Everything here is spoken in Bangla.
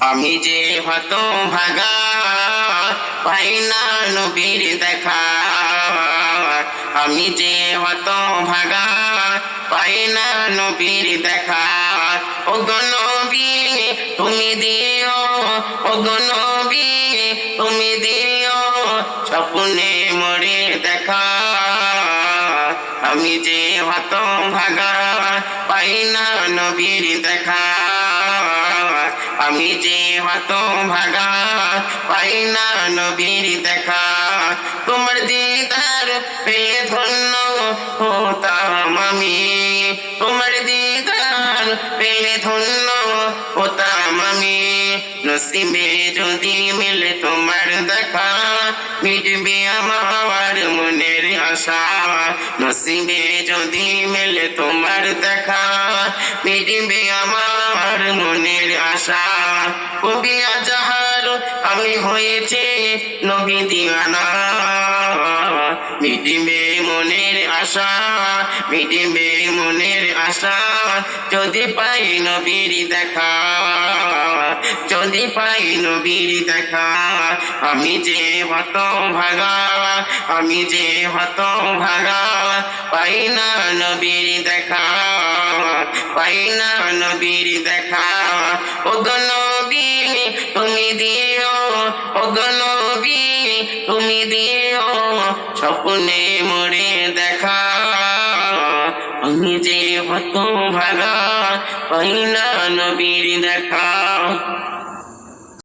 আমি যে হতভাগা পাই না নবীর দেখা, আমি যে হতভাগা পাই না নবীর দেখা। ওগো নবী তুমি দিও, ওগো নবী তুমি দিও স্বপ্নে মোরে দেখা। আমি যে হতভাগা পাই না নবীর দেখা, আমি যে হতভাগা পাই না নবীর দেখা। তোমার দিদার পেলে ধন্য হতাম আমি, তোমার দিদার পেলে ধন্য হতাম আমি। নসিবে যদি মিলে তোমার দেখা, মিটবে আমার মনের আশা। নসিবে যদি মিলে তোমার দেখা, মিটবে আমার মনের আশা। কবি আজহার আমি হয়েছে নবী দিওয়ানা, মিটবে মনের আশা, মিটবে মনের আশা যদি পাই নবীর দেখা, যদি পাই নবীর দেখা। আমি যে হতভাগা, আমি যে হতভাগা পাই না নবীর দেখা, পাই না নবীর দেখা। ওগো নবী তুমি দিও, ওগো নবী তুমি দিও স্বপ্নে মোরে দেখা। আমি যে হতভাগা পাই না নবীর দেখা।